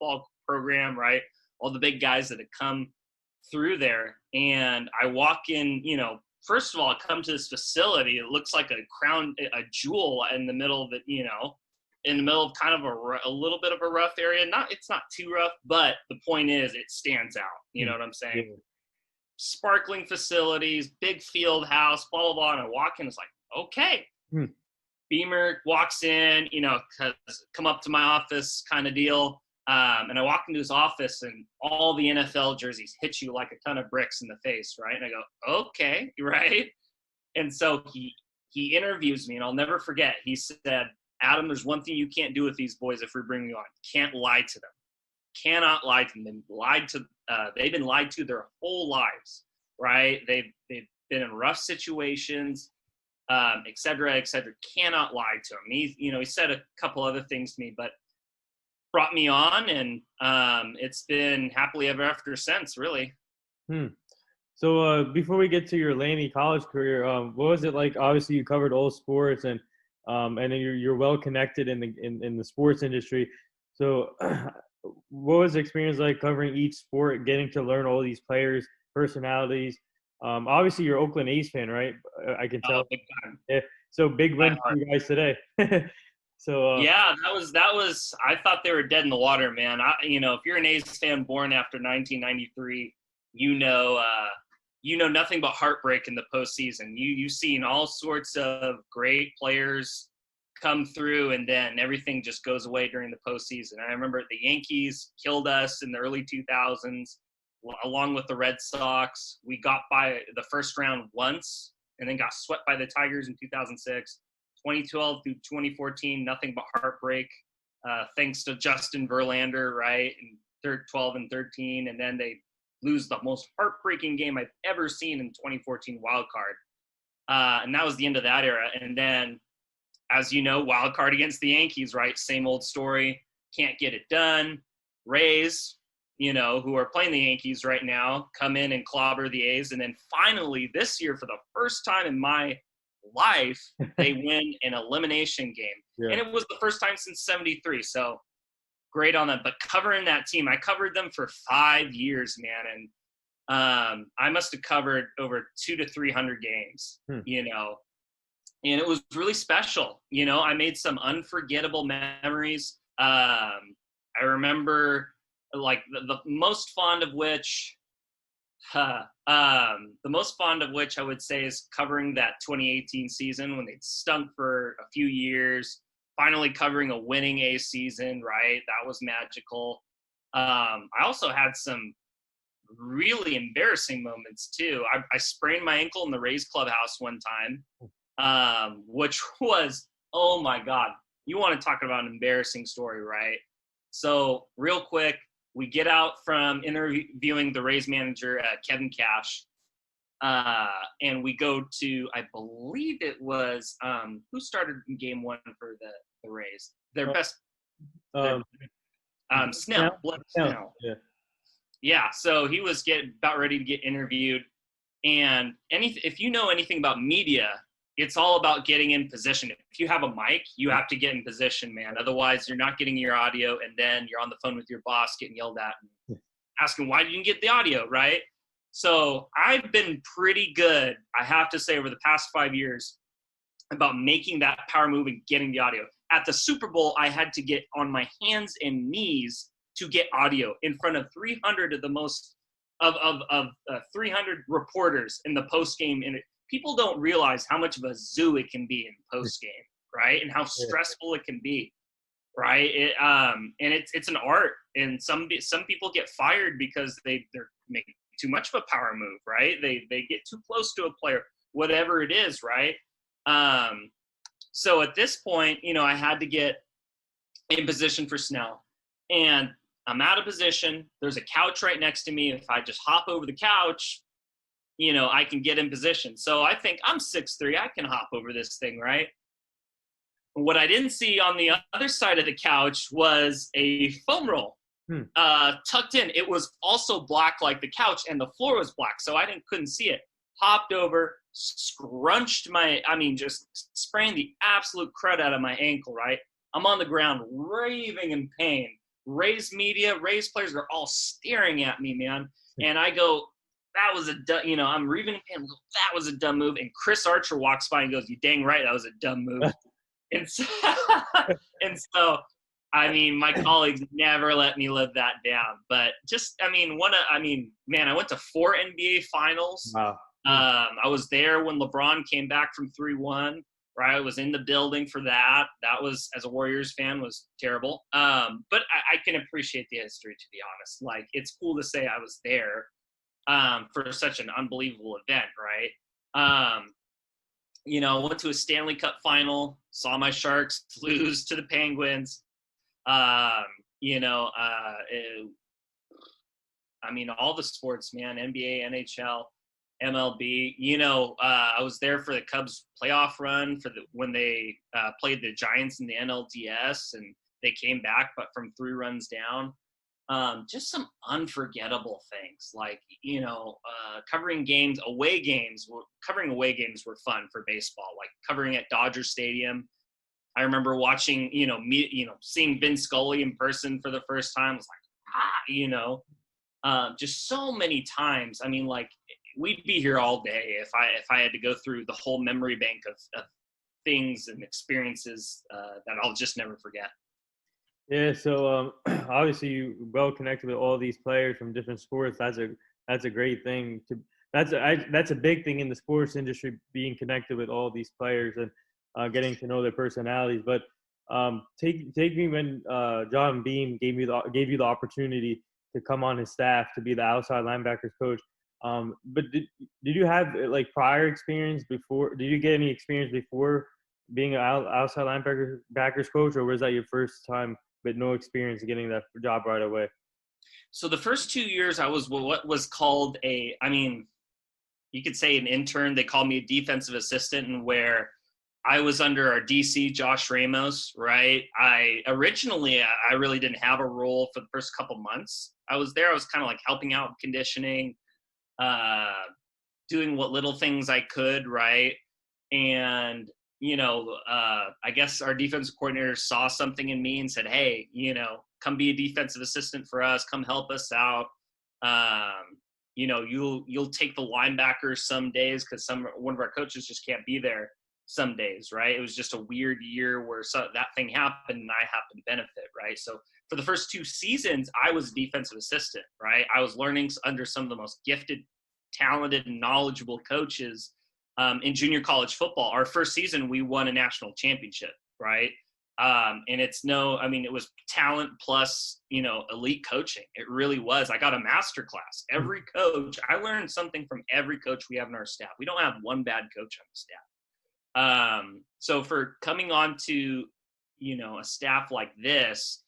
football program, right? All the big guys that had come through there. And I walk in, first of all, I come to this facility. It looks like a jewel in the middle of it, in the middle of kind of a little bit of a rough area. It's not too rough, but the point is it stands out. You know what I'm saying? Yeah. Sparkling facilities, big field house, blah, blah, blah. And I walk in, it's like, okay. Beamer walks in, come up to my office kind of deal. And I walk into his office and all the NFL jerseys hit you like a ton of bricks in the face, right? And I go, okay, right? And so he interviews me, and I'll never forget. He said, Adam, there's one thing you can't do with these boys if we bring you on. Can't lie to them. Cannot lie to them. They've been lied to their whole lives, right? They've been in rough situations, et cetera, et cetera. Cannot lie to them. He said a couple other things to me, but brought me on, and it's been happily ever after since, really. So before we get to your Laney college career, what was it like? Obviously, you covered all sports, and then you're well connected in the sports industry. So what was the experience like covering each sport, getting to learn all these players, personalities? Obviously, you're Oakland A's fan, right? I can tell. Big time. Yeah. So big win for you guys today. So yeah, that was. I thought they were dead in the water, man. If you're an A's fan born after 1993, you know nothing but heartbreak in the postseason. You've seen all sorts of great players come through, and then everything just goes away during the postseason. I remember the Yankees killed us in the early 2000s, along with the Red Sox. We got by the first round once, and then got swept by the Tigers in 2006. 2012 through 2014, nothing but heartbreak, thanks to Justin Verlander, right, in 12 and 13, and then they lose the most heartbreaking game I've ever seen in 2014 wild card. And that was the end of that era. And then, as you know, wild card against the Yankees, right? Same old story. Can't get it done. Rays, who are playing the Yankees right now, come in and clobber the A's. And then finally this year, for the first time in my life, they win an elimination game. Yeah. And it was the first time since 73. So great on them. But covering that team, I covered them for 5 years, man. And I must have covered over 200 to 300 games, and it was really special. I made some unforgettable memories. I remember like the most fond of which I would say is covering that 2018 season when they stunk for a few years, finally covering a winning A season, right? That was magical. I also had some really embarrassing moments too. I sprained my ankle in the Rays clubhouse one time, which was, oh my God, you want to talk about an embarrassing story, right? So real quick, we get out from interviewing the Rays manager, Kevin Cash, and we go to, I believe it was, who started in game one for the Rays? Their best, Snell. Blitz Snell. Yeah, so he was about ready to get interviewed. And if you know anything about media, it's all about getting in position. If you have a mic, you have to get in position, man. Otherwise, you're not getting your audio, and then you're on the phone with your boss getting yelled at and asking why didn't you get the audio, right? So I've been pretty good, I have to say, over the past 5 years about making that power move and getting the audio. At the Super Bowl, I had to get on my hands and knees to get audio in front of 300 of the most of 300 reporters in the post game. And people don't realize how much of a zoo it can be in post game, right? And how stressful it can be, right? And it's an art. And some people get fired because they're making too much of a power move, right? They get too close to a player, whatever it is, right? So at this point, I had to get in position for Snell. And I'm out of position. There's a couch right next to me. If I just hop over the couch, I can get in position. So I think I'm 6'3". I can hop over this thing, right? What I didn't see on the other side of the couch was a foam roll tucked in. It was also black like the couch, and the floor was black, so I couldn't see it. Hopped over, scrunched just sprained the absolute crud out of my ankle, right? I'm on the ground raving in pain. Rays media, Rays players are all staring at me, man. And I go, that was a dumb, I'm reading the pen, that was a dumb move. And Chris Archer walks by and goes, you dang right, that was a dumb move. and so, and so, I mean, my colleagues never let me live that down. But just, I went to 4 NBA finals. Wow. I was there when LeBron came back from 3-1. Right, I was in the building for that. That was, as a Warriors fan, was terrible. But I can appreciate the history, to be honest. Like, it's cool to say I was there for such an unbelievable event, right? Went to a Stanley Cup final, saw my Sharks lose to the Penguins. All the sports, man, NBA, NHL. MLB, I was there for the Cubs playoff run when they played the Giants in the NLDS, and they came back, but from 3 runs down. Just some unforgettable things, like covering games, away games. Covering away games were fun for baseball, like covering at Dodger Stadium. I remember watching, seeing Vin Scully in person for the first time. I was like, just so many times. I mean, like, we'd be here all day if I had to go through the whole memory bank of things and experiences that I'll just never forget. Yeah, so obviously you well connected with all these players from different sports. That's a great thing. That's a big thing in the sports industry, being connected with all these players and getting to know their personalities. But take me when John Beam gave you the opportunity to come on his staff to be the outside linebackers coach. But did you have like prior experience before? Did you get any experience before being an outside linebackers coach, or was that your first time with no experience getting that job right away? So the first 2 years I was what was called you could say an intern. They called me a defensive assistant, and where I was under our DC, Josh Ramos, right? Originally I really didn't have a role for the first couple months I was there. I was kind of like helping out with conditioning, doing what little things I could, right? And, I guess our defensive coordinator saw something in me and said, hey, come be a defensive assistant for us, come help us out. You'll take the linebackers some days because one of our coaches just can't be there some days, right? It was just a weird year where that thing happened and I happened to benefit, right? So for the first 2 seasons, I was a defensive assistant, right? I was learning under some of the most gifted, talented, and knowledgeable coaches in junior college football. Our first season, we won a national championship, right? And it was talent plus, elite coaching. It really was. I got a master class. Every coach, I learned something from every coach we have in our staff. We don't have one bad coach on the staff. So for coming on to, a staff like this,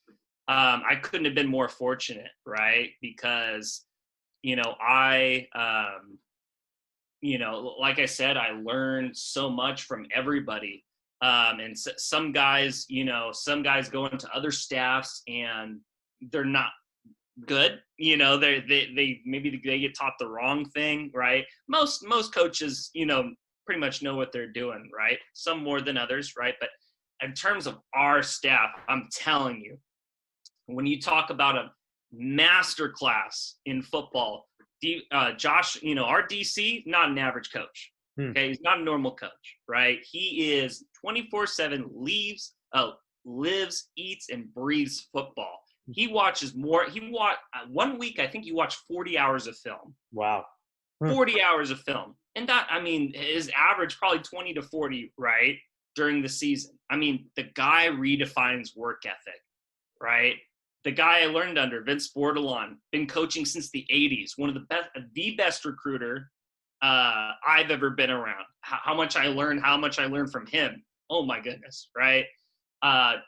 I couldn't have been more fortunate, right? Because, like I said, I learned so much from everybody. And some guys go into other staffs and they're not good. They maybe they get taught the wrong thing, right? Most coaches, pretty much know what they're doing, right? Some more than others, right? But in terms of our staff, I'm telling you, when you talk about a master class in football, Josh, our DC, not an average coach. Okay, he's not a normal coach, right? He is 24/7, lives, eats, and breathes football. He watches more. 1 week, I think he watched 40 hours of film. Wow. 40 hours of film. And that, his average probably 20 to 40, right, during the season. The guy redefines work ethic, right? The guy I learned under, Vince Bordelon, been coaching since the 80s, one of the best recruiter I've ever been around. How much I learned from him. Oh my goodness, right?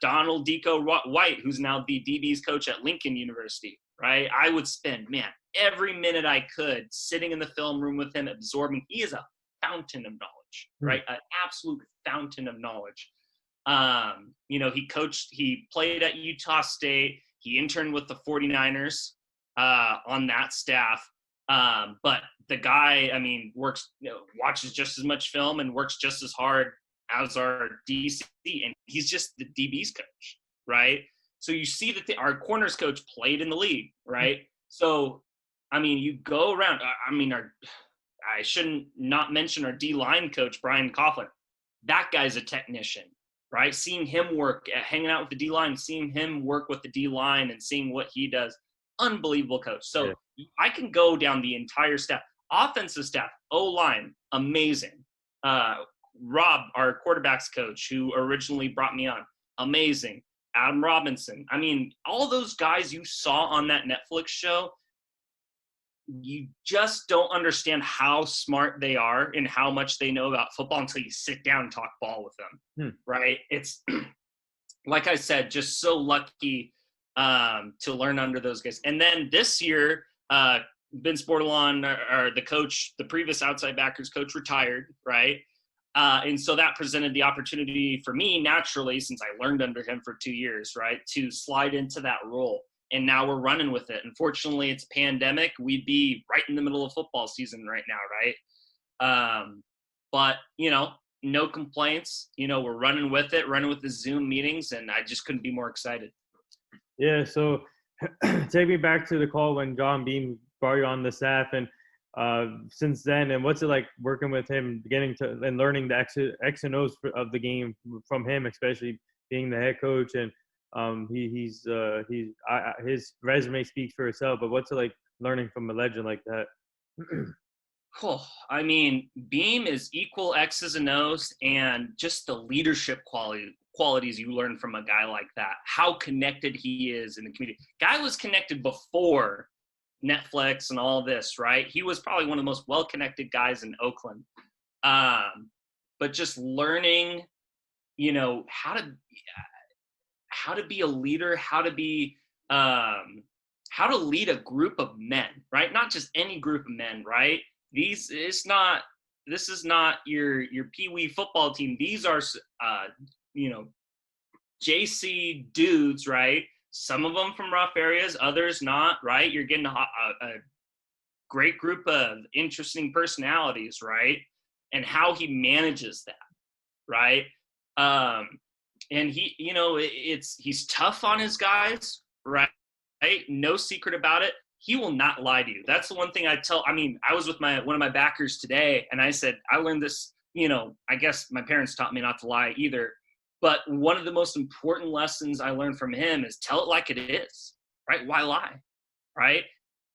Donald Deco White, who's now the DB's coach at Lincoln University, right? I would spend, every minute I could sitting in the film room with him, absorbing. He is a fountain of knowledge, right? An absolute fountain of knowledge. He played at Utah State. He interned with the 49ers on that staff. But the guy, works, watches just as much film and works just as hard as our DC, and he's just the DB's coach, right? So you see that our corners coach played in the league, right? So, I mean, you go around. I mean, I shouldn't not mention our D-line coach, Brian Coughlin. That guy's a technician, right? Seeing him work, hanging out with the D-line, seeing him work with the D-line and seeing what he does, unbelievable coach. So I can go down the entire staff. Offensive staff, O-line, amazing. Rob, our quarterbacks coach, who originally brought me on, amazing. Adam Robinson. I mean, all those guys you saw on that Netflix show, you just don't understand how smart they are and how much they know about football until you sit down and talk ball with them, right? It's, like I said, just so lucky to learn under those guys. And then this year, Vince Bordelon, or the coach, the previous outside backers coach, retired, right? And so that presented the opportunity for me, naturally, since I learned under him for 2 years, right, to slide into that role. And now we're running with it. Unfortunately, it's pandemic. We'd be right in the middle of football season right now, right? But, you know, no complaints. You know, we're running with it, running with the Zoom meetings, and I just couldn't be more excited. Yeah, so take me back to the call when John Beam brought you on the staff, and since then, and what's it like working with him, getting to and learning the X and O's of the game from him, especially being the head coach, and his resume speaks for itself. But what's it like learning from a legend like that? Cool. I mean, Beam is equal X's and O's, and just the leadership qualities you learn from a guy like that. How connected he is in the community. Guy was connected before Netflix and all this, right? He was probably one of the most well-connected guys in Oakland. But just learning, you know, how to be a leader, how to lead a group of men, right? Not just any group of men, right? This is not your Pee-wee football team. These are, you know, JC dudes, right? Some of them from rough areas, others not, right? You're getting a great group of interesting personalities, right? And how he manages that, right? And he, you know, he's tough on his guys, right? No secret about it. He will not lie to you. That's the one thing I was with one of my backers today, and I said, I learned this, you know, I guess my parents taught me not to lie either. But one of the most important lessons I learned from him is tell it like it is, right? Why lie, right?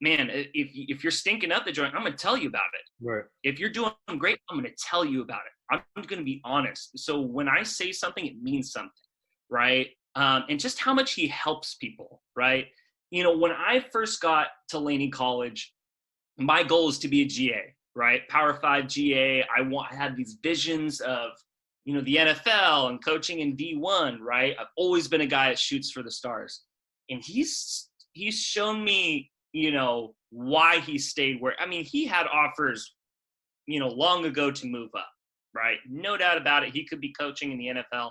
Man, if you're stinking up the joint, I'm going to tell you about it. Right. If you're doing great, I'm going to tell you about it. I'm going to be honest. So when I say something, it means something, right? And just how much he helps people, right? You know, when I first got to Laney College, my goal is to be a GA, right? Power 5 GA. I had these visions of, you know, the NFL and coaching in D1, right? I've always been a guy that shoots for the stars. And he's shown me, you know, why he stayed where, I mean, he had offers, you know, long ago to move up, right? No doubt about it. He could be coaching in the NFL,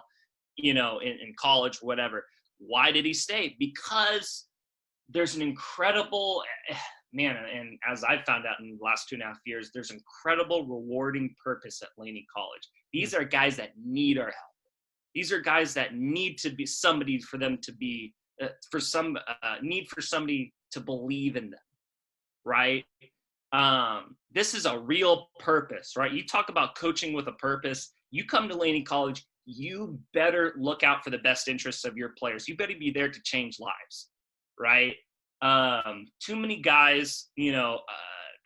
you know, in college, whatever. Why did he stay? Because there's an incredible, man, and as I've found out in the last 2.5 years, there's incredible rewarding purpose at Laney College. These are guys that need our help. These are guys that need to be somebody for them to be, need for somebody to believe in them, right? This is a real purpose, right? You talk about coaching with a purpose. You come to Laney College, you better look out for the best interests of your players. You better be there to change lives, right? Too many guys, you know,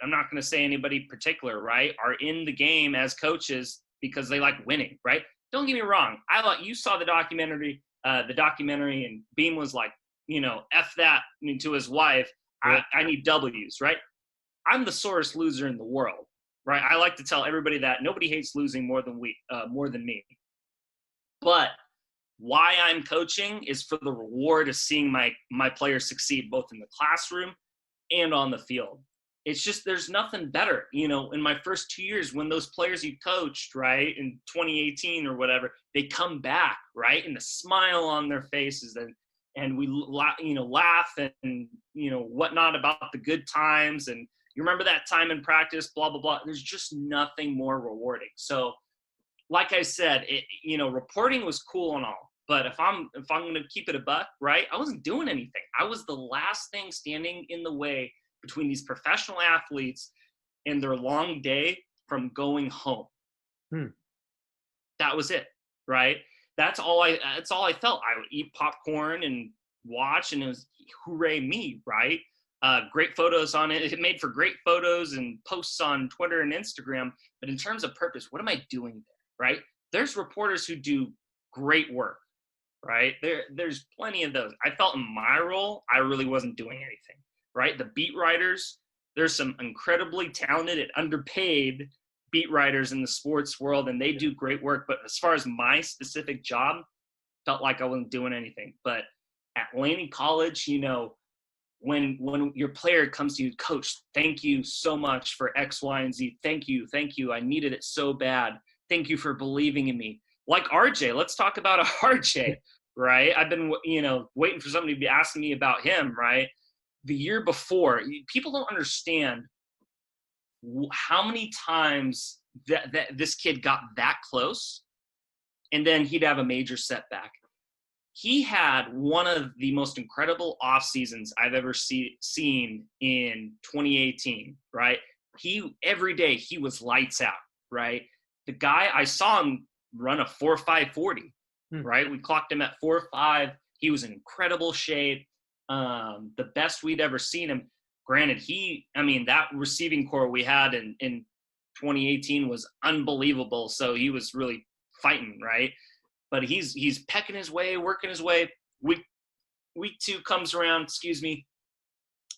I'm not going to say anybody particular, right, are in the game as coaches because they like winning, right? Don't get me wrong. You saw the documentary, and Beam was like, you know, F that to his wife. I need W's, right? I'm the sorest loser in the world, right? I like to tell everybody that nobody hates losing more than me. But why I'm coaching is for the reward of seeing my players succeed both in the classroom and on the field. It's just, there's nothing better, you know, in my first 2 years when those players you coached, right, in 2018 or whatever, they come back, right, and the smile on their faces, and we, you know, laugh and, you know, whatnot about the good times, and you remember that time in practice, blah, blah, blah. There's just nothing more rewarding. So, like I said, you know, reporting was cool and all, But if I'm going to keep it a buck, right, I wasn't doing anything. I was the last thing standing in the way between these professional athletes and their long day from going home. That was it, right? That's all I felt. I would eat popcorn and watch, and it was hooray me, right? Great photos on it. It made for great photos and posts on Twitter and Instagram. But in terms of purpose, what am I doing there, right? There's reporters who do great work, right? There's plenty of those. I felt in my role, I really wasn't doing anything, right? The beat writers, there's some incredibly talented and underpaid beat writers in the sports world, and they do great work. But as far as my specific job, felt like I wasn't doing anything. But at Laney College, you know, when your player comes to you, coach, thank you so much for X, Y, and Z. Thank you. I needed it so bad. Thank you for believing in me. Like RJ, let's talk about RJ, right? I've been, you know, waiting for somebody to be asking me about him, right? The year before, people don't understand how many times that this kid got that close, and then he'd have a major setback. He had one of the most incredible off seasons I've ever seen in 2018, right? Every day he was lights out, right? The guy, I saw him run a 4.540, right? We clocked him at 4.5. He was in incredible shape, the best we'd ever seen him. Granted, that receiving core we had in 2018 was unbelievable. So he was really fighting, right? But he's pecking his way, working his way. Week 2 comes around,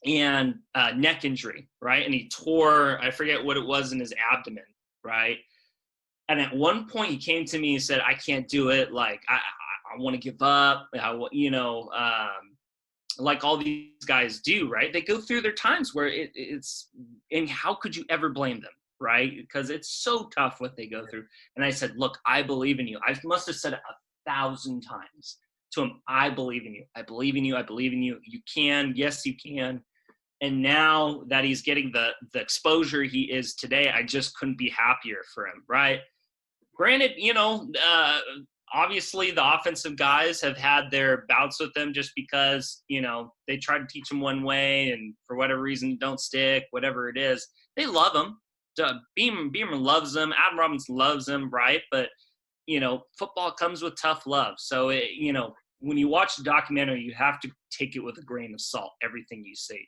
and neck injury, right? And he tore, I forget what it was in his abdomen, right? And at one point he came to me and said, I can't do it. Like, I want to give up. Like all these guys do, right? They go through their times where it's, and how could you ever blame them? Right? Because it's so tough what they go through. And I said, look, I believe in you. I must have said it 1,000 times to him. I believe in you. I believe in you. I believe in you. You can. Yes, you can. And now that he's getting the exposure he is today, I just couldn't be happier for him. Right. Granted, obviously the offensive guys have had their bouts with them just because, they try to teach them one way and for whatever reason don't stick, whatever it is. They love him. Beamer loves him. Adam Robinson loves him, right? But, football comes with tough love. So, when you watch the documentary, you have to take it with a grain of salt, everything you see.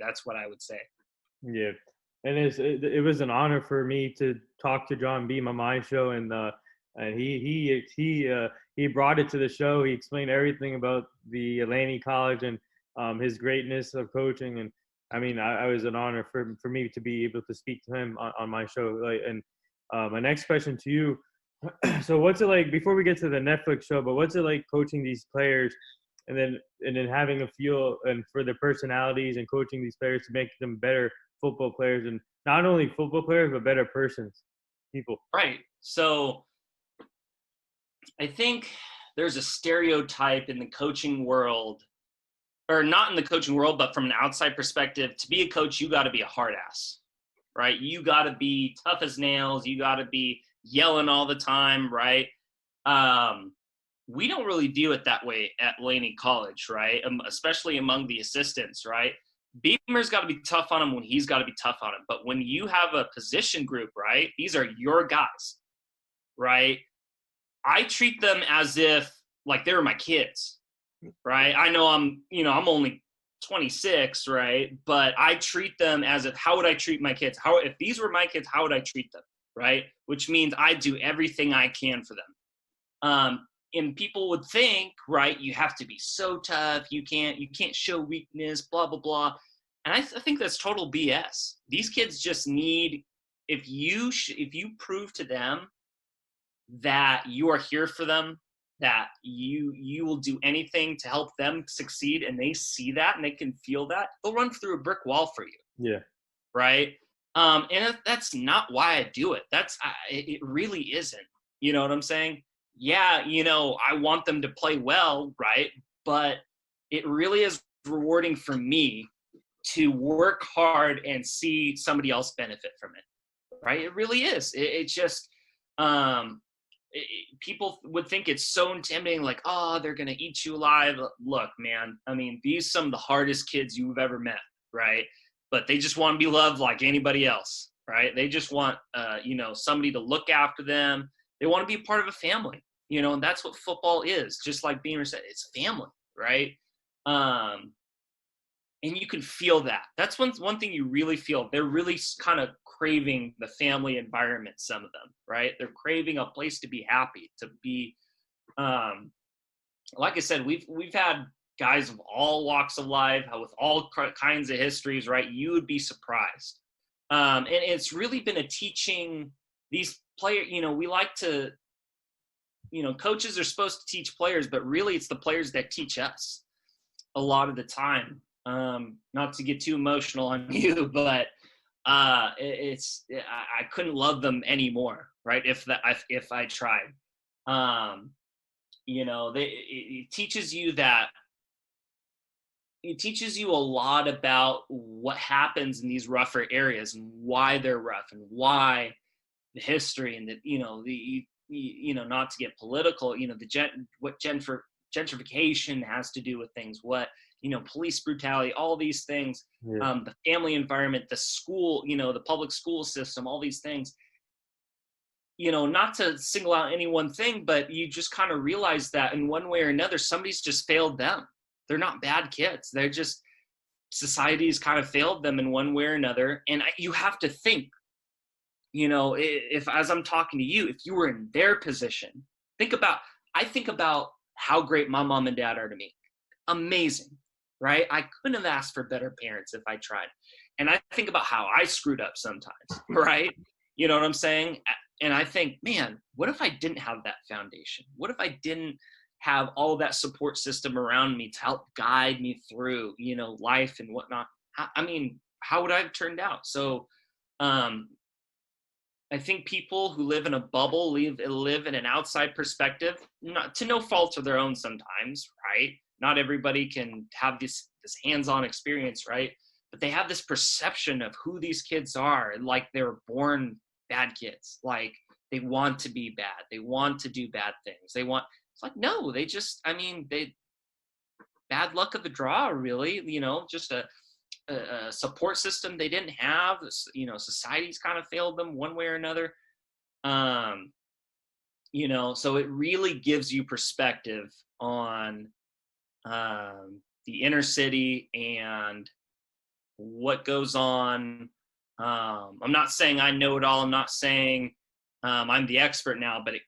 That's what I would say. Yeah. And it was an honor for me to talk to John Beam on my show, and he brought it to the show. He explained everything about the Laney College and his greatness of coaching. And I was an honor for me to be able to speak to him on my show. My next question to you. So what's it like, before we get to the Netflix show, but what's it like coaching these players and then having a feel and for their personalities and coaching these players to make them better football players, and not only football players, but better people. Right. So I think there's a stereotype in the coaching world, or not in the coaching world, but from an outside perspective. To be a coach, you got to be a hard ass, right? You got to be tough as nails. You got to be yelling all the time, right? We don't really view it that way at Laney College, right? Especially among the assistants, right? Beamer's got to be tough on him when he's got to be tough on him. But when you have a position group, right, these are your guys, right? I treat them as if like they were my kids, right? I know I'm only 26, right? But I treat them as if, how would I treat my kids? If these were my kids, how would I treat them, right? Which means I do everything I can for them. And people would think, right, you have to be so tough, you can't show weakness, blah, blah, blah. And I think that's total BS. These kids just need, if you prove to them that you are here for them, that you will do anything to help them succeed, and they see that and they can feel that, they'll run through a brick wall for you. Yeah. Right? And that's not why I do it. It really isn't. You know what I'm saying? Yeah, I want them to play well, right? But it really is rewarding for me to work hard and see somebody else benefit from it, right? It really is. It just, people would think it's so intimidating, like, oh, they're going to eat you alive. Look, man, I mean, these some of the hardest kids you've ever met, right? But they just want to be loved like anybody else, right? They just want, somebody to look after them. They want to be a part of a family, and that's what football is. Just like Beamer said, it's family, right? And you can feel that. That's one thing you really feel. They're really kind of craving the family environment, some of them, right? They're craving a place to be happy, to be, like I said, we've had guys of all walks of life with all kinds of histories, right? You would be surprised. And it's really been a teaching these players, we like to, coaches are supposed to teach players, but really it's the players that teach us a lot of the time. Not to get too emotional on you, but I couldn't love them anymore, right? If I tried, it teaches you that. It teaches you a lot about what happens in these rougher areas and why they're rough and why the history and not to get political, what gentrification has to do with things, what, police brutality, all these things, the family environment, the school, the public school system, all these things, not to single out any one thing, but you just kind of realize that in one way or another, somebody's just failed them. They're not bad kids. They're just, society's kind of failed them in one way or another. And you have to think, if, as I'm talking to you, if you were in their position, I think about how great my mom and dad are to me. Amazing, right? I couldn't have asked for better parents if I tried. And I think about how I screwed up sometimes, right? You know what I'm saying? And I think, man, what if I didn't have that foundation? What if I didn't have all that support system around me to help guide me through, life and whatnot? How would I have turned out? So I think people who live in a bubble live in an outside perspective, not to no fault of their own sometimes, right? Not everybody can have this hands-on experience, right? But they have this perception of who these kids are, and like they were born bad kids. Like they want to be bad. They want to do bad things. It's like, no, they bad luck of the draw, really, just a support system they didn't have, society's kind of failed them one way or another. So it really gives you perspective on the inner city and what goes on. I'm not saying I know it all. I'm not saying I'm the expert now, but it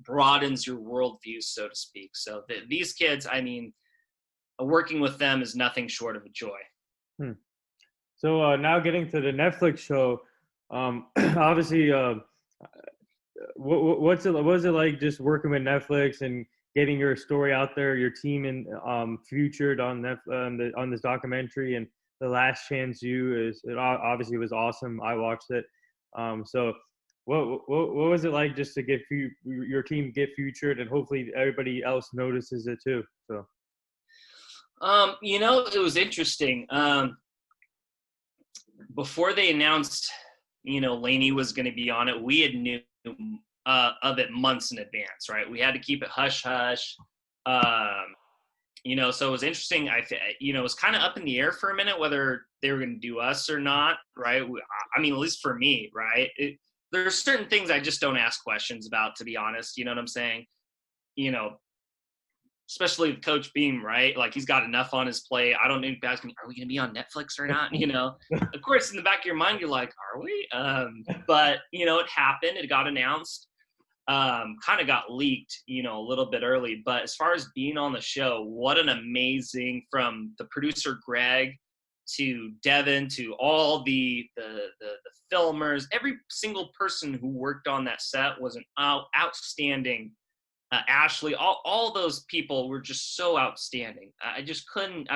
broadens your worldview, so to speak. So these kids, working with them is nothing short of a joy. So now getting to the Netflix show, obviously, what was it like just working with Netflix and getting your story out there, your team featured on on this documentary, and The Last Chance U obviously was awesome. I watched it. So what was it like just to get your team get featured, and hopefully everybody else notices it too? So. It was interesting. Before they announced, Laney was going to be on it, we had knew of it months in advance, right? We had to keep it hush hush. So it was interesting. It was kind of up in the air for a minute whether they were going to do us or not, right? At least for me, right? There's certain things I just don't ask questions about, to be honest. You know what I'm saying? Especially with Coach Beam, right? Like he's got enough on his plate. I don't need to ask him, are we going to be on Netflix or not? Of course, in the back of your mind, you're like, are we? But, it happened. It got announced, kind of got leaked, a little bit early. But as far as being on the show, what an amazing, from the producer, Greg, to Devin, to all the filmers, every single person who worked on that set was an outstanding. Ashley, all those people were just so outstanding. I just couldn't.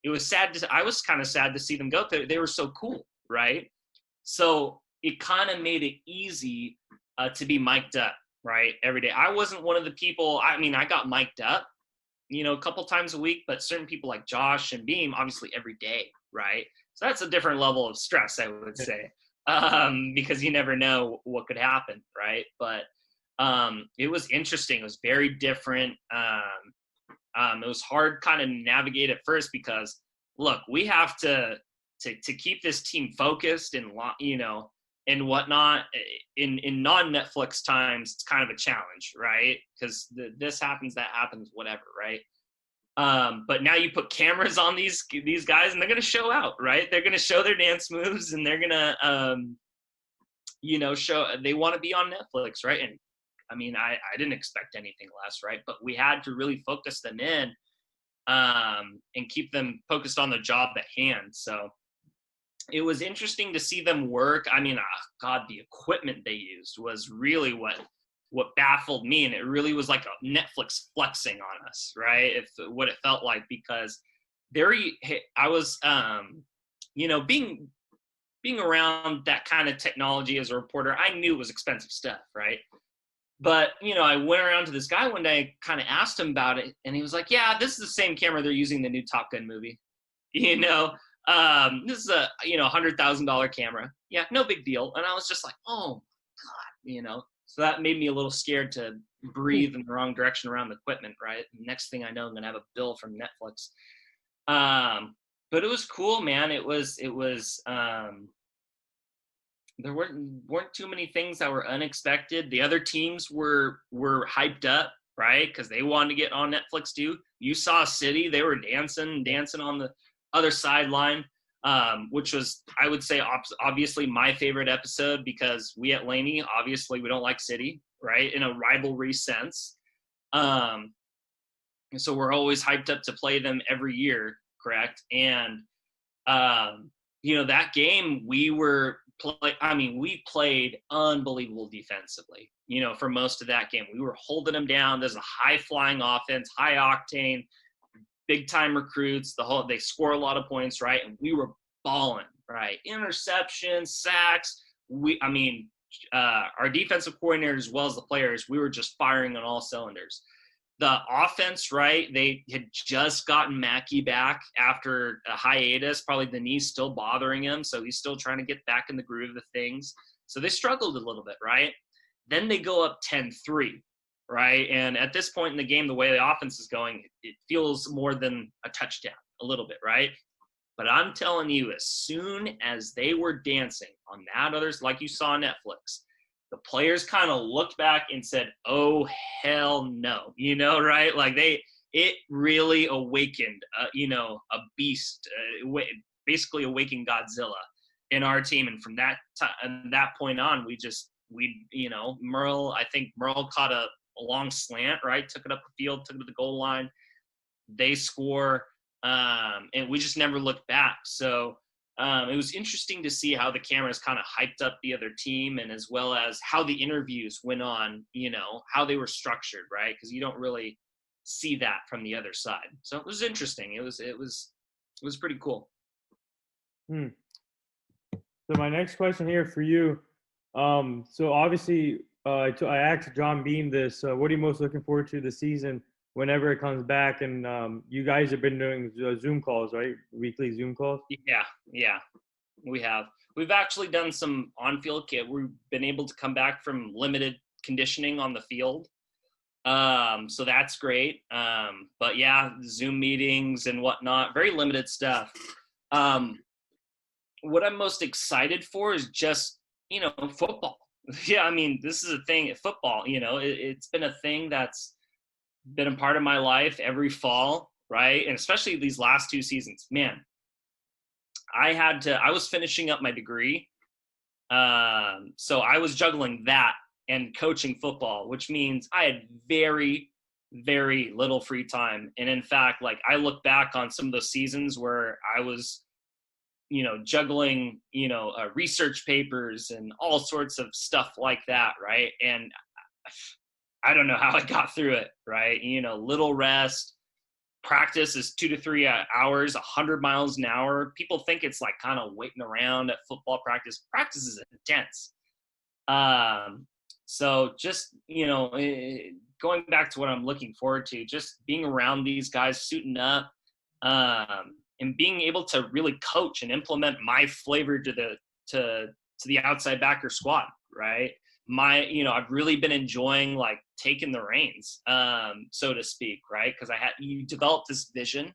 It was sad. I was kind of sad to see them go. They were so cool, right? So it kind of made it easy to be mic'd up, right, every day. I wasn't one of the people. I got mic'd up, a couple times a week, but certain people like Josh and Beam, obviously every day, right? So that's a different level of stress, I would say, because you never know what could happen, right? But It was interesting. It was very different. It was hard kind of navigate at first because, look, we have to keep this team focused and, you know, and whatnot. In non-Netflix times, it's kind of a challenge, right? Because this happens, that happens, whatever, right? But now you put cameras on these guys, and they're going to show out, right? They're going to show their dance moves, and they're going to, you know, show they want to be on Netflix, right? And I mean, I didn't expect anything less, right? But we had to really focus them in and keep them focused on the job at hand. So it was interesting to see them work. I mean, God, the equipment they used was really what baffled me. And it really was like a Netflix flexing on us, right? What it felt like, because I was, you know, being around that kind of technology as a reporter, I knew it was expensive stuff, right? But, you know, I went around to this guy one day, kind of asked him about it, and he was like, yeah, this is the same camera they're using in the new Top Gun movie. You know, this is a, you know, $100,000 camera. Yeah, no big deal. And I was just like, oh, God, you know. So that made me a little scared to breathe in the wrong direction around the equipment, right? Next thing I know, I'm going to have a bill from Netflix. But it was cool, man. It was there weren't too many things that were unexpected. The other teams were hyped up, right? Because they wanted to get on Netflix too. You saw City; they were dancing on the other sideline, which was, I would say, obviously my favorite episode, because we at Laney, obviously, we don't like City, right? In a rivalry sense, so we're always hyped up to play them every year, correct? And you know, that game we played unbelievable defensively, you know, for most of that game. We were holding them down. There's a high-flying offense, high octane, big-time recruits. They score a lot of points, right? And we were balling, right? Interceptions, sacks. Our defensive coordinator as well as the players, we were just firing on all cylinders. The offense, right, they had just gotten Mackey back after a hiatus. Probably the knee's still bothering him, so he's still trying to get back in the groove of things. So they struggled a little bit, right? Then they go up 10-3, right? And at this point in the game, the way the offense is going, it feels more than a touchdown, a little bit, right? But I'm telling you, as soon as they were dancing on that others, like you saw on Netflix, the players kind of looked back and said, oh, hell no, you know, right? Like it really awakened, you know, a beast, basically awakened Godzilla in our team. And from that point on, we, you know, I think Merle caught a long slant, right? Took it up the field, took it to the goal line. They score, and we just never looked back. So it was interesting to see how the cameras kind of hyped up the other team, and as well as how the interviews went on, you know, how they were structured, right? Because you don't really see that from the other side. So it was interesting. It was pretty cool. So my next question here for you. So obviously, I asked John Beam this. What are you most looking forward to this season whenever it comes back? And you guys have been doing Zoom calls, right? Weekly Zoom calls? Yeah, we have. We've actually done some on-field kit. We've been able to come back from limited conditioning on the field. So that's great. But yeah, Zoom meetings and whatnot, very limited stuff. What I'm most excited for is just, you know, football. Yeah, I mean, this is a thing, football, you know, it's been a thing that's been a part of my life every fall, right? And especially these last 2 seasons, man, I was finishing up my degree. So I was juggling that and coaching football, which means I had very, very little free time. And in fact, like, I look back on some of those seasons where I was, you know, juggling, you know, research papers and all sorts of stuff like that, right? And I don't know how I got through it, right? You know, little rest. Practice is 2 to 3 hours, 100 miles an hour. People think it's like kind of waiting around at football practice. Practice is intense. So just, you know, going back to what I'm looking forward to, just being around these guys, suiting up, and being able to really coach and implement my flavor to the outside backer squad, right? I've really been enjoying like taking the reins, so to speak, right? Because you develop this vision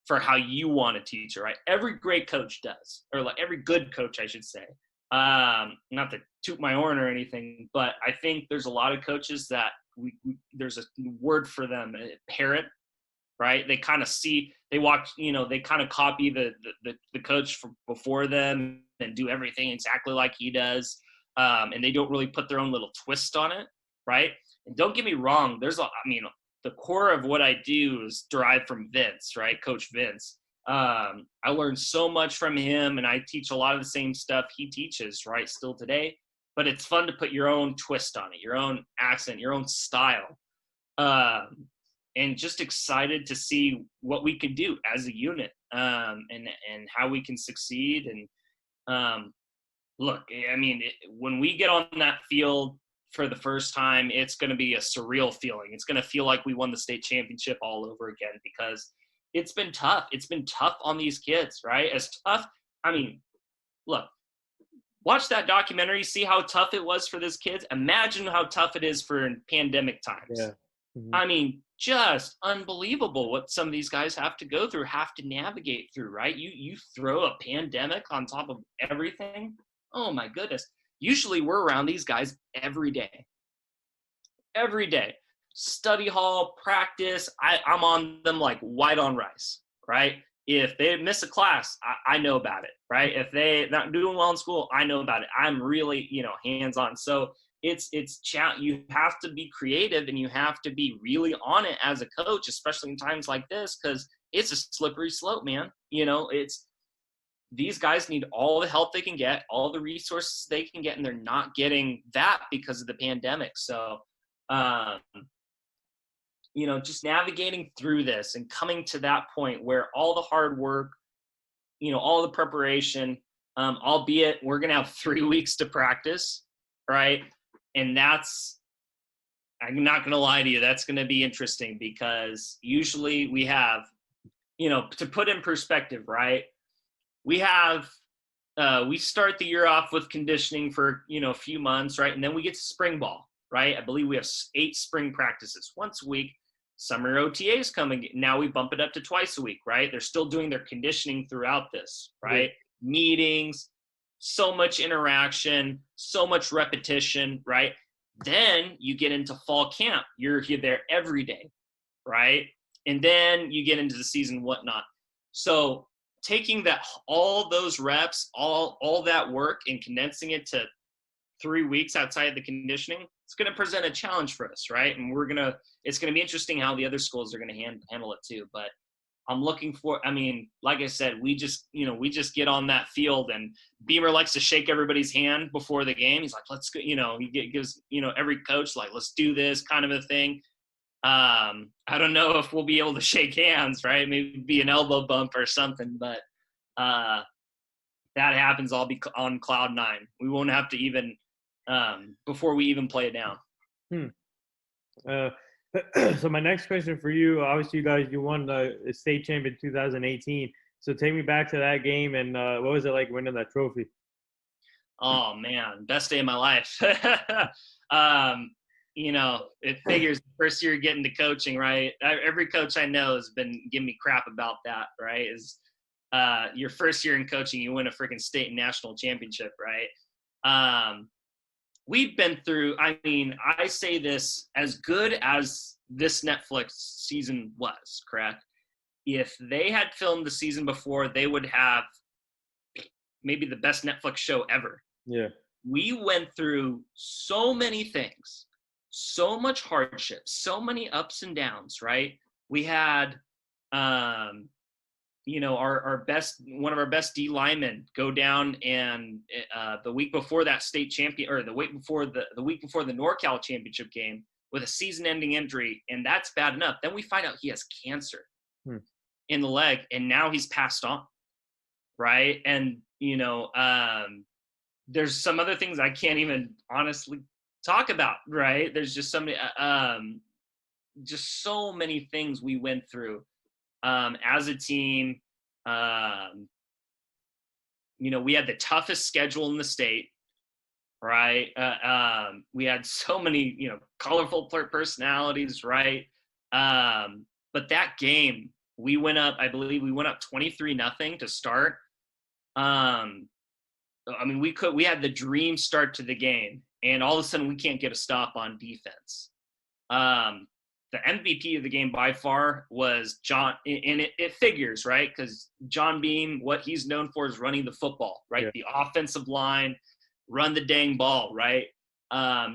for how you want to teach it, right? Every great coach does, or like every good coach, I should say. Not to toot my horn or anything, but I think there's a lot of coaches that there's a word for them, parrot, right? They kind of they watch, they kind of copy the coach from before them and do everything exactly like he does. And they don't really put their own little twist on it, right? And don't get me wrong, the core of what I do is derived from Vince, right? Coach Vince. I learned so much from him, and I teach a lot of the same stuff he teaches, right, still today. But it's fun to put your own twist on it, your own accent, your own style. And just excited to see what we can do as a unit, and how we can succeed. And look, when we get on that field for the first time, it's going to be a surreal feeling. It's going to feel like we won the state championship all over again, because it's been tough. It's been tough on these kids, right? Look, watch that documentary, see how tough it was for these kids. Imagine how tough it is for pandemic times. Yeah. Mm-hmm. Just unbelievable what some of these guys have to go through, have to navigate through, right? You throw a pandemic on top of everything. Oh my goodness. Usually we're around these guys every day. Study hall, practice, I'm on them like white on rice, right? If they miss a class, I know about it, right? If they're not doing well in school, I know about it. I'm really, hands-on. So you have to be creative, and you have to be really on it as a coach, especially in times like this, because it's a slippery slope, man. These guys need all the help they can get, all the resources they can get, and they're not getting that because of the pandemic. So, just navigating through this and coming to that point where all the hard work, all the preparation, albeit we're going to have 3 weeks to practice, right? And I'm not going to lie to you, that's going to be interesting, because usually we have, to put in perspective, right? We start the year off with conditioning for, a few months, right? And then we get to spring ball, right? I believe we have 8 spring practices once a week. Summer OTAs coming. Now we bump it up to twice a week, right? They're still doing their conditioning throughout this, right? Yeah. Meetings, so much interaction, so much repetition, right? Then you get into fall camp. You're there every day, right? And then you get into the season, whatnot. So taking all those reps, all that work, and condensing it to 3 weeks outside of the conditioning, it's going to present a challenge for us, right? And it's going to be interesting how the other schools are going to handle it too. But I'm looking for, like I said, we just get on that field, and Beamer likes to shake everybody's hand before the game. He's like, let's go, he gives, every coach, like, let's do this kind of a thing. I don't know if we'll be able to shake hands, right? Maybe be an elbow bump or something, but that happens, I'll be on cloud 9. We won't have to even, before we even play it down. So my next question for you, obviously you won the state champ in 2018. So take me back to that game, and what was it like winning that trophy? Oh man, best day of my life. It figures the first year getting to coaching, right? Every coach I know has been giving me crap about that, right? Is your first year in coaching, you win a freaking state and national championship, right? We've been through, I say this, as good as this Netflix season was, correct? If they had filmed the season before, they would have maybe the best Netflix show ever. Yeah. We went through so many things, so much hardship, so many ups and downs, right? We had, one of our best D linemen go down, and the week before that state champion, or the week before the NorCal championship game, with a season-ending injury, and that's bad enough. Then we find out he has cancer in the leg, and now he's passed on, right? And there's some other things I can't even honestly talk about, right? There's just so many things we went through as a team. We had the toughest schedule in the state. right? We had so many, colorful personalities, right? But that game, I believe we went up 23-0 to start. I mean, we had the dream start to the game, and all of a sudden we can't get a stop on defense. The MVP of the game by far was John, and it figures, right? Because John Beam, what he's known for is running the football, right? Yeah. The offensive line, run the dang ball, right?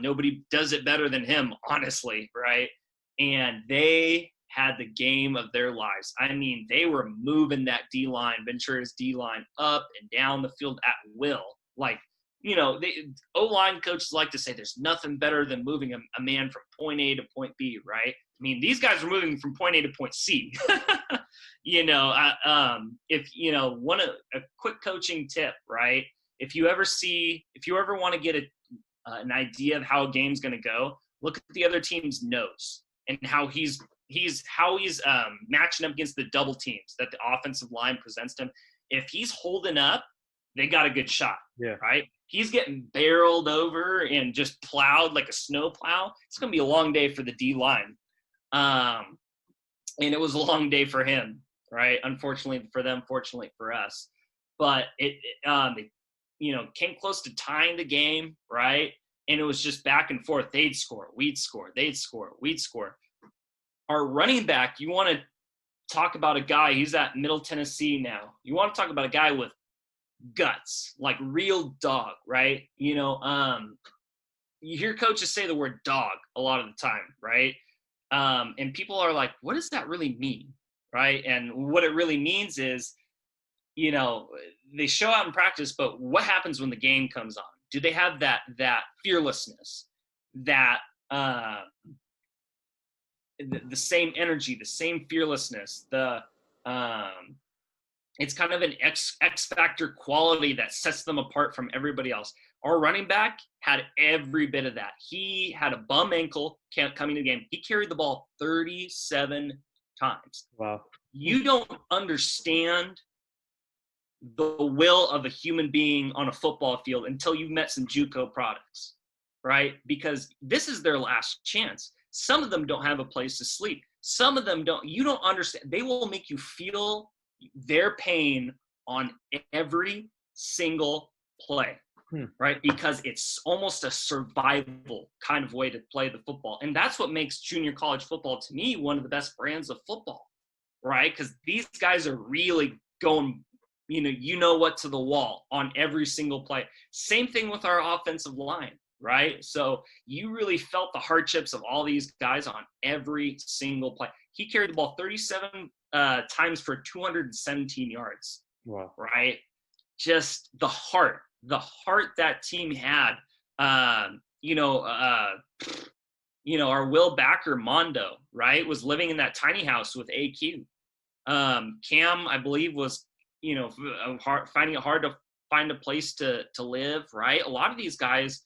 Nobody does it better than him, honestly, right? And they had the game of their lives. I mean, they were moving that D-line, Ventura's D-line, up and down the field at will. Like, O-line coaches like to say there's nothing better than moving a man from point A to point B, right? I mean, these guys were moving from point A to point C. If a quick coaching tip, right? If you ever want to get an idea of how a game's going to go, look at the other team's nose and how he's matching up against the double teams that the offensive line presents to him. If he's holding up, they got a good shot, right? He's getting barreled over and just plowed like a snow plow. It's going to be a long day for the D-line. And it was a long day for him, right? Unfortunately for them, fortunately for us. But it came close to tying the game, right? And it was just back and forth. They'd score, we'd score, they'd score, we'd score. Our running back, you want to talk about a guy, he's at Middle Tennessee now. You want to talk about a guy with guts, like real dog, right? You hear coaches say the word dog a lot of the time, right? And people are like, what does that really mean, right? And what it really means is, they show out in practice, but what happens when the game comes on? Do they have that fearlessness, that the same energy, the same fearlessness, it's kind of an X factor quality that sets them apart from everybody else. Our running back had every bit of that. He had a bum ankle coming to the game. He carried the ball 37 times. Wow. You don't understand the will of a human being on a football field until you've met some JUCO products, right? Because this is their last chance. Some of them don't have a place to sleep. Some of them don't. You don't understand. They will make you feel their pain on every single play, right? Because it's almost a survival kind of way to play the football. And that's what makes junior college football, to me, one of the best brands of football, right? Because these guys are really going, what to the wall on every single play. Same thing with our offensive line, right? So you really felt the hardships of all these guys on every single play. He carried the ball 37 times for 217 yards. Wow. Right? Just the heart that team had. Our Will Backer, Mondo, right, was living in that tiny house with AQ. Cam, I believe, was, finding it hard to find a place to live, right? A lot of these guys,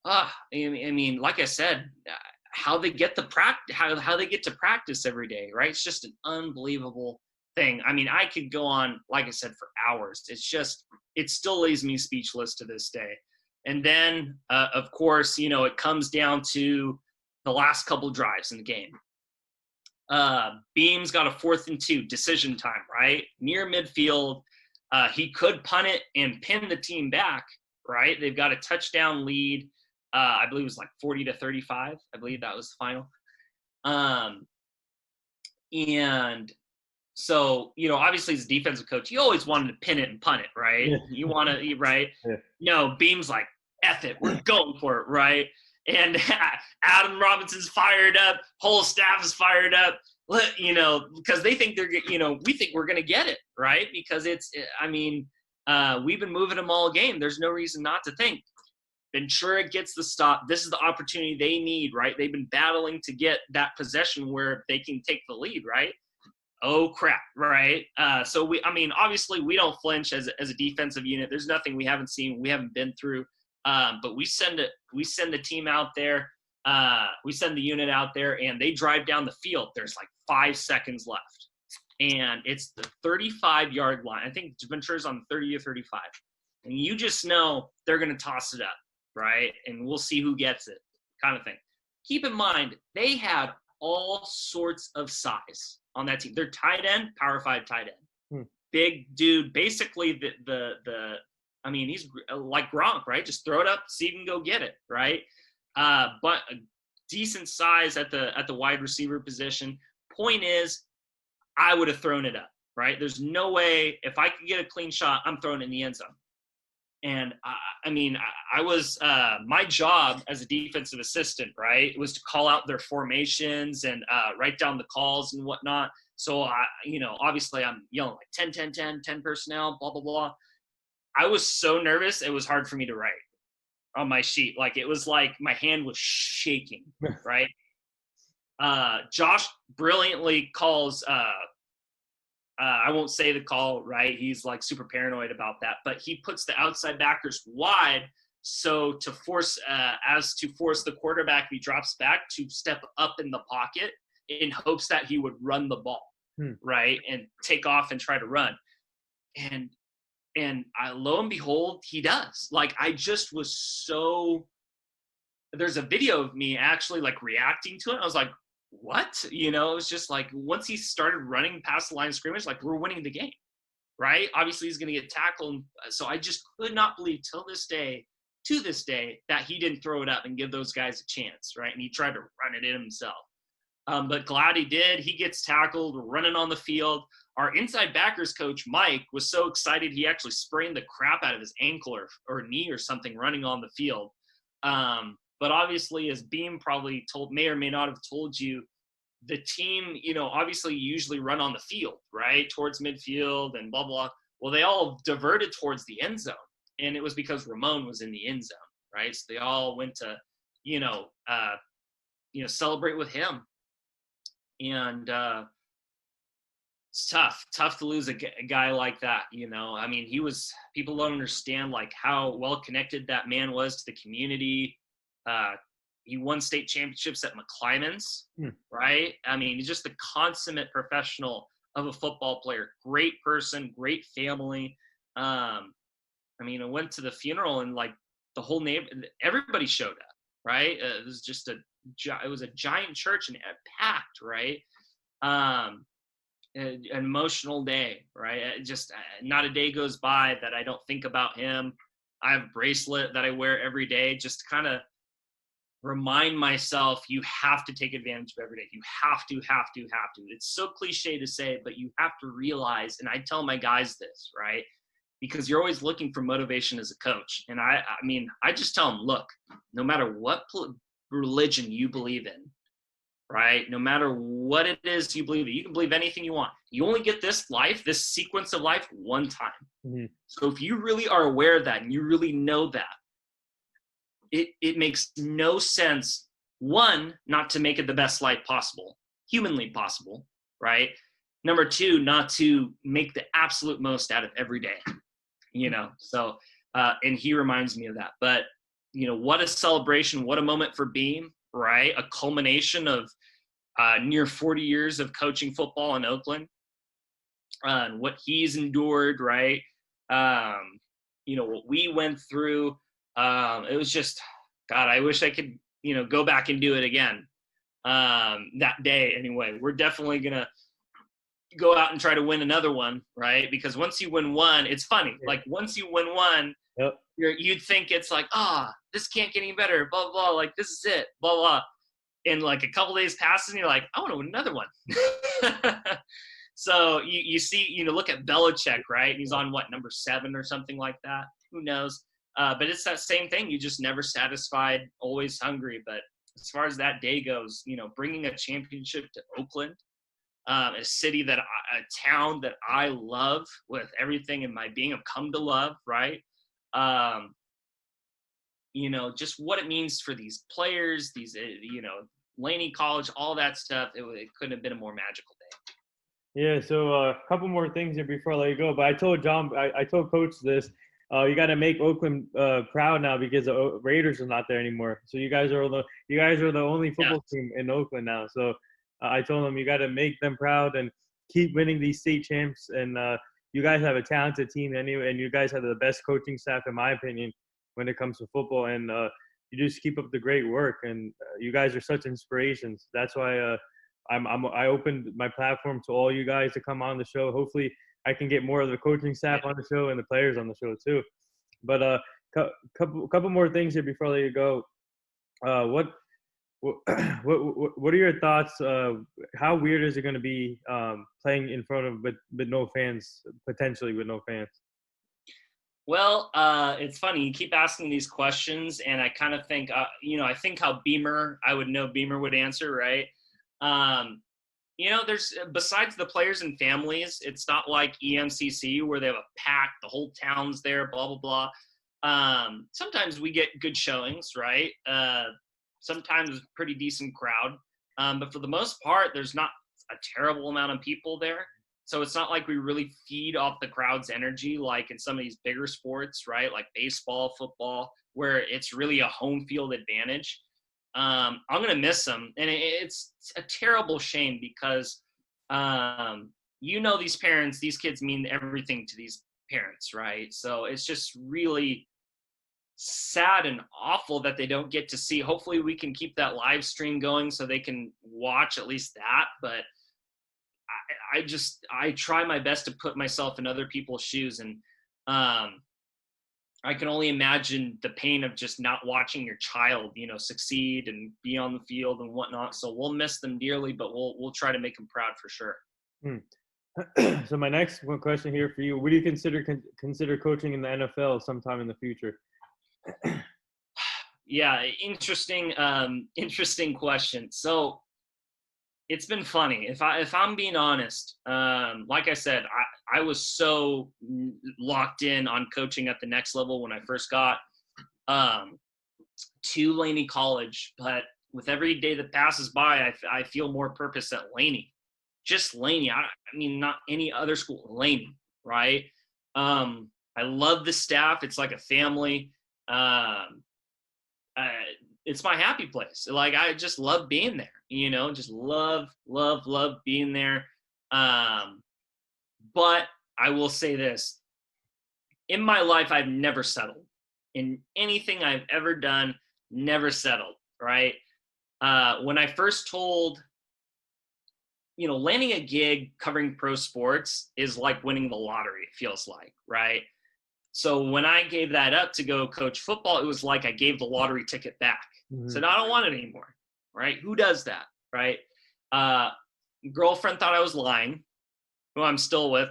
I mean, like I said, how they get to practice every day, right? It's just an unbelievable thing. I mean, I could go on, like I said, for hours. It still leaves me speechless to this day. And then, of course, it comes down to the last couple drives in the game. Beam's got a 4th and 2 decision time, right? Near midfield. He could punt it and pin the team back, right? They've got a touchdown lead. I believe it was like 40-35. I believe that was the final. And so, obviously as a defensive coach, you always wanted to pin it and punt it, right? Yeah. You want to, right? Yeah. No, Beam's like, F it, we're going for it, right? And Adam Robinson's fired up, whole staff is fired up, because they think we think we're going to get it, right? Because we've been moving them all game. There's no reason not to think. Ventura gets the stop. This is the opportunity they need, right? They've been battling to get that possession where they can take the lead, right? Oh, crap, right? So, obviously we don't flinch as a defensive unit. There's nothing we haven't seen, we haven't been through. But we send the team out there. We send the unit out there, and they drive down the field. There's like 5 seconds left. And it's the 35-yard line. I think Ventura's on 30 or 35. And you just know they're going to toss it up. right? And we'll see who gets it, kind of thing. Keep in mind, they had all sorts of size on that team. Their tight end, Power 5 tight end. Big dude, basically I mean, he's like Gronk, right? Just throw it up, see if you can go get it, right? But a decent size at the wide receiver position. Point is, I would have thrown it up, right? There's no way, if I could get a clean shot, I'm throwing it in the end zone. And I mean, I was my job as a defensive assistant, right, was to call out their formations and write down the calls and whatnot. So obviously I'm yelling like 10, 10, 10, 10 personnel, blah, blah, blah. I was so nervous, it was hard for me to write on my sheet. Like, it was like my hand was shaking, right? Josh brilliantly calls I won't say the call, right? He's like super paranoid about that, but he puts the outside backers wide so to force the quarterback, if he drops back, to step up in the pocket in hopes that he would run the ball, right, and take off and try to run. And lo and behold, he does. Like, I just was so – there's a video of me actually, like, reacting to it. I was like, what? It was just like, once he started running past the line of scrimmage, like, we're winning the game, right? Obviously, he's going to get tackled. So I just could not believe to this day, that he didn't throw it up and give those guys a chance, right? And he tried to run it in himself. But glad he did. He gets tackled. We're running on the field. Our inside backers coach, Mike, was so excited he actually sprained the crap out of his ankle or knee or something running on the field. But obviously, as Beam probably may or may not have told you, the team, obviously usually run on the field, right, towards midfield and blah, blah. Well, they all diverted towards the end zone, and it was because Ramon was in the end zone, right? So they all went to, celebrate with him. And it's tough to lose a guy like that, I mean, people don't understand, like, how well connected that man was to the community. He won state championships at McClymonds, right? I mean, he's just the consummate professional of a football player. Great person, great family. I mean, I went to the funeral and, like, the whole neighborhood, everybody showed up, right? It was just it was a giant church and packed, right? An emotional day, right? Just not a day goes by that I don't think about him. I have a bracelet that I wear every day just to kind of remind myself, you have to take advantage of every day. You have to. It's so cliche to say, but you have to realize, and I tell my guys this, right? Because you're always looking for motivation as a coach. And I mean, I just tell them, look, no matter what religion you believe in, right? No matter what it is you believe in, you can believe anything you want. You only get this sequence of life one time. Mm-hmm. So if you really are aware of that and you really know that, it makes no sense, one, not to make it the best life possible, humanly possible, right? Number two, not to make the absolute most out of every day, So, and he reminds me of that. But, what a celebration, what a moment for Beam, right? A culmination of near 40 years of coaching football in Oakland, and what he's endured, right? What we went through. It was just, God, I wish I could, go back and do it again that day. Anyway, we're definitely going to go out and try to win another one, right? Because once you win one, it's funny. Yeah. Like, once you win one, yep, you'd think it's like, this can't get any better, blah, blah, like, this is it, blah, blah. And, like, a couple days passes, and you're like, I want to win another one. So you see, look at Belichick, right? He's on, number 7 or something like that. Who knows? But it's that same thing. You just never satisfied, always hungry. But as far as that day goes, bringing a championship to Oakland, a town that I love with everything in my being, I've come to love, right? Just what it means for these players, these, Laney College, all that stuff. It couldn't have been a more magical day. Yeah. So a couple more things here before I let you go. But I told John, I told Coach this. You got to make Oakland proud now because the Raiders are not there anymore. So you guys are the only football team in Oakland now. So I told them you got to make them proud and keep winning these state champs. And you guys have a talented team anyway, and you guys have the best coaching staff, in my opinion, when it comes to football. And you just keep up the great work, and you guys are such inspirations. That's why I opened my platform to all you guys to come on the show. Hopefully, I can get more of the coaching staff on the show and the players on the show too. But couple more things here before I let you go. What are your thoughts? How weird is it going to be playing in front of with no fans, potentially with no fans? Well, it's funny. You keep asking these questions, and I kind of think, I think how I would know Beamer would answer, right? There's, besides the players and families, it's not like EMCC where they have a pack, the whole town's there, blah, blah, blah. Sometimes we get good showings, right? Sometimes it's a pretty decent crowd. But for the most part, there's not a terrible amount of people there. So it's not like we really feed off the crowd's energy like in some of these bigger sports, right? Like baseball, football, where it's really a home field advantage. I'm going to miss them. And it's a terrible shame because, these parents, these kids mean everything to these parents, right? So it's just really sad and awful that they don't get to see. Hopefully we can keep that live stream going so they can watch at least that. But I try my best to put myself in other people's shoes, and I can only imagine the pain of just not watching your child, succeed and be on the field and whatnot. So we'll miss them dearly, but we'll try to make them proud for sure. So my next one question here for you: would you consider coaching in the NFL sometime in the future? Yeah, interesting question. So it's been funny. If I'm being honest, like I said, I was so locked in on coaching at the next level when I first got to Laney College. But with every day that passes by, I feel more purpose at Laney. Just Laney. I mean, not any other school. Laney, right? I love the staff. It's like a family. It's my happy place. Like, I just love being there, just love being there. But I will say this, in my life, I've never settled in anything I've ever done, never settled. Right. When I first told, landing a gig covering pro sports is like winning the lottery. It feels like, right. So when I gave that up to go coach football, it was like I gave the lottery ticket back. Mm-hmm. So now I don't want it anymore, right? Who does that, right? Girlfriend thought I was lying, who I'm still with,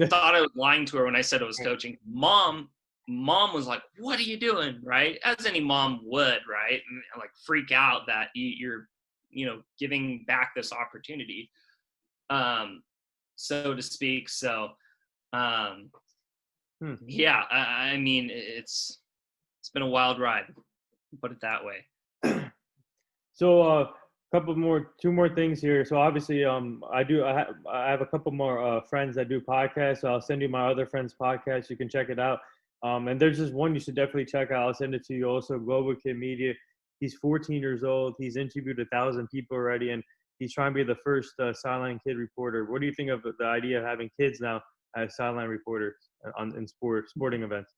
thought I was lying to her when I said I was coaching. Mom was like, what are you doing, right? As any mom would, right? And like freak out that you're, giving back this opportunity, so to speak. So, yeah, I mean, it's been a wild ride, put it that way. So two more things here. So obviously, I have a couple more friends that do podcasts. So I'll send you my other friend's podcast. You can check it out. And there's just one you should definitely check out. I'll send it to you also. Global Kid Media. He's 14 years old. He's interviewed 1,000 people already, and he's trying to be the first sideline kid reporter. What do you think of the idea of having kids now as sideline reporters in sporting events?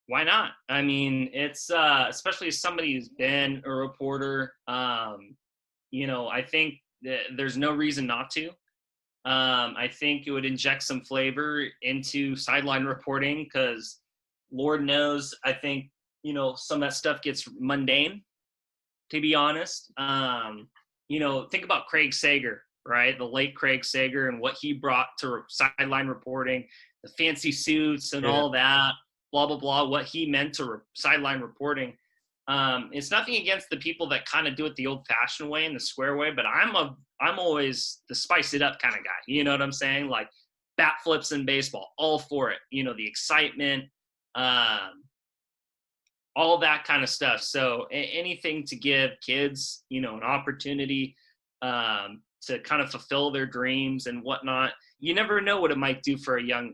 Why not? I mean, it's especially as somebody who's been a reporter, I think there's no reason not to. I think it would inject some flavor into sideline reporting because Lord knows, I think, some of that stuff gets mundane, to be honest. Think about Craig Sager, right? The late Craig Sager and what he brought to sideline reporting, the fancy suits and all that, blah, blah, blah, what he meant to sideline reporting. It's nothing against the people that kind of do it the old-fashioned way and the square way, but I'm always the spice it up kind of guy. You know what I'm saying? Like bat flips in baseball, all for it. The excitement, all that kind of stuff. So anything to give kids, an opportunity to kind of fulfill their dreams and whatnot. You never know what it might do for a young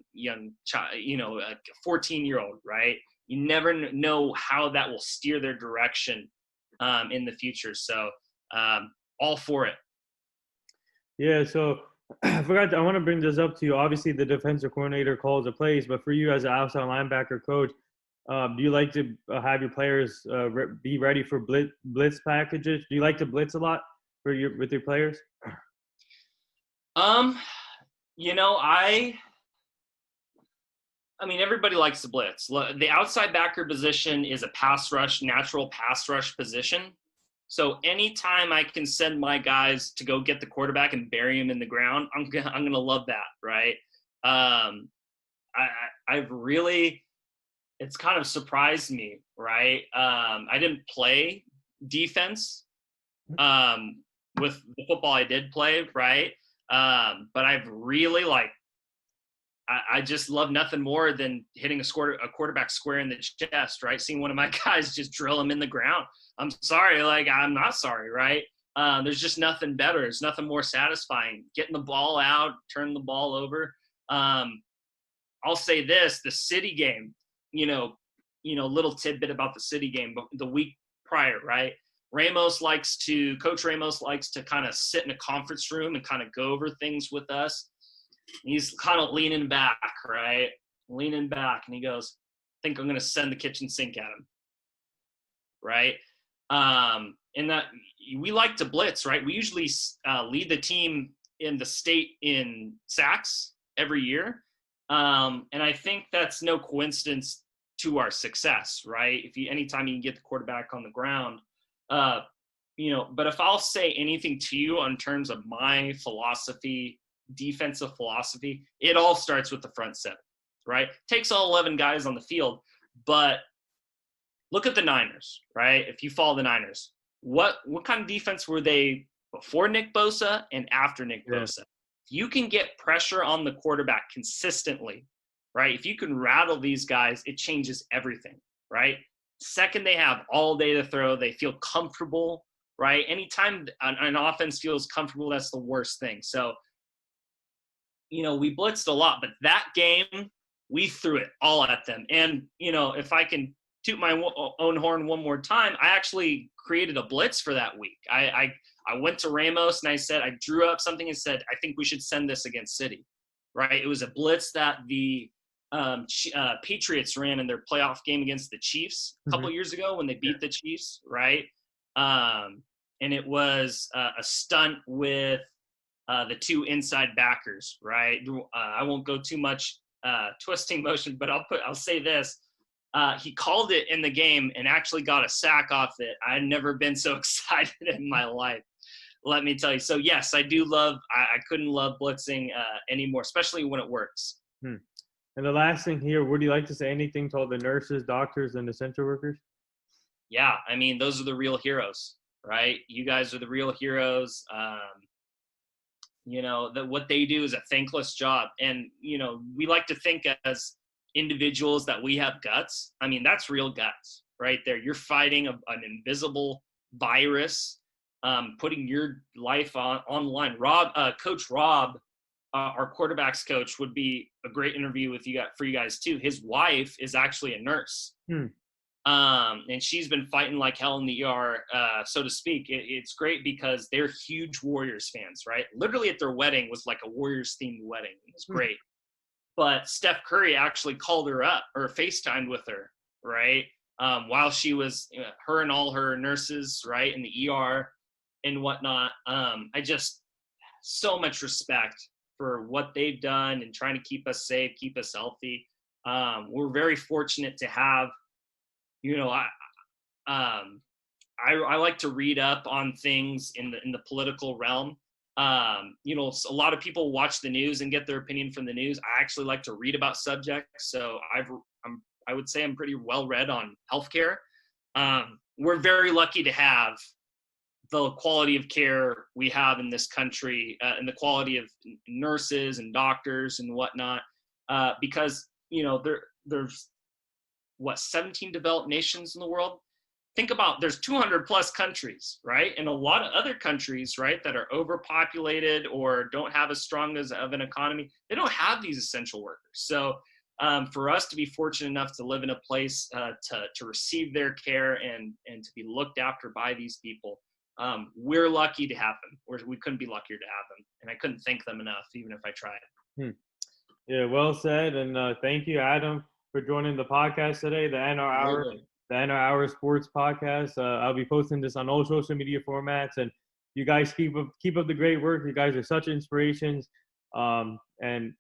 child, a 14-year-old, right? You never know how that will steer their direction in the future. So all for it. Yeah, so I want to bring this up to you. Obviously, the defensive coordinator calls the plays, but for you as an outside linebacker coach, Do you like to have your players be ready for blitz packages? Do you like to blitz a lot with your players? You know, I mean, everybody likes to blitz. The outside backer position is a natural pass rush position. So anytime I can send my guys to go get the quarterback and bury him in the ground, I'm gonna love that, right? I've really, it's kind of surprised me, right? I didn't play defense with the football I did play, right? But I've really I just love nothing more than hitting a quarterback square in the chest, right? Seeing one of my guys just drill him in the ground. I'm sorry, I'm not sorry, right? There's just nothing better. There's nothing more satisfying. Getting the ball out, turning the ball over. I'll say this: the City game. Little tidbit about the City game. The week prior, right? Coach Ramos likes to kind of sit in a conference room and kind of go over things with us. He's kind of leaning back, right? Leaning back, and he goes, "I think I'm going to send the kitchen sink at him." Right? And that we like to blitz, right? We usually lead the team in the state in sacks every year. And I think that's no coincidence to our success, right? Anytime you can get the quarterback on the ground, but if I'll say anything to you in terms of my defensive philosophy, it all starts with the front seven, right? Takes all 11 guys on the field, but look at the Niners, right? If you follow the Niners, what kind of defense were they before Nick Bosa and after Nick Bosa? If you can get pressure on the quarterback consistently, right? If you can rattle these guys, it changes everything, right? Second, they have all day to throw. They feel comfortable, right? Anytime an offense feels comfortable, that's the worst thing. So, we blitzed a lot, but that game, we threw it all at them. And, if I can toot my own horn one more time, I actually created a blitz for that week. I went to Ramos and I drew up something and said, I think we should send this against City, right? It was a blitz that the Patriots ran in their playoff game against the Chiefs a couple years ago when they beat the Chiefs, right? And it was a stunt with the two inside backers, right? I won't go too much twisting motion, but I'll say this. He called it in the game and actually got a sack off it. I'd never been so excited in my life, let me tell you. So yes, I do I couldn't love blitzing anymore, especially when it works. And the last thing here, would you like to say anything to all the nurses, doctors, and essential workers? Yeah, I mean, those are the real heroes, right? You guys are the real heroes. What they do is a thankless job. And, we like to think as individuals that we have guts. I mean, that's real guts right there. You're fighting an invisible virus, putting your life on the line. Coach Rob, our quarterbacks coach, would be a great interview for you guys too. His wife is actually a nurse. And she's been fighting like hell in the ER, so to speak. It's great because they're huge Warriors fans, right? Literally at their wedding was like a Warriors-themed wedding. It was great. But Steph Curry actually called her up or FaceTimed with her, right? While she was, her and all her nurses, right, in the ER and whatnot. I just, so much respect for what they've done and trying to keep us safe, keep us healthy. We're very fortunate to have, I like to read up on things in the political realm. A lot of people watch the news and get their opinion from the news. I actually like to read about subjects. So I would say I'm pretty well read on healthcare. We're very lucky to have the quality of care we have in this country, and the quality of nurses and doctors and whatnot, because, there's 17 developed nations in the world. Think about, there's 200 plus countries, right? And a lot of other countries, right, that are overpopulated or don't have as strong of an economy, they don't have these essential workers. So for us to be fortunate enough to live in a place to receive their care and to be looked after by these people, we're lucky to have them. We couldn't be luckier to have them. And I couldn't thank them enough, even if I tried. Yeah, well said. And thank you, Adam. for joining the podcast today, the NR Hour Sports Podcast. I'll be posting this on all social media formats, and you guys keep up the great work. You guys are such inspirations. And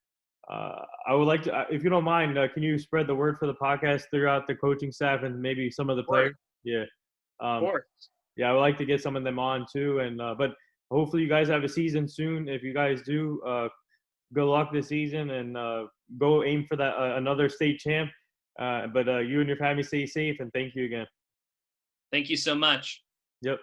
I would like to, if you don't mind, can you spread the word for the podcast throughout the coaching staff and maybe some of the players? Yeah. Of course. Yeah, I would like to get some of them on too. And but hopefully you guys have a season soon. If you guys do, good luck this season, and go aim for that another state champ. But you and your family stay safe, and thank you again. Thank you so much. Yep.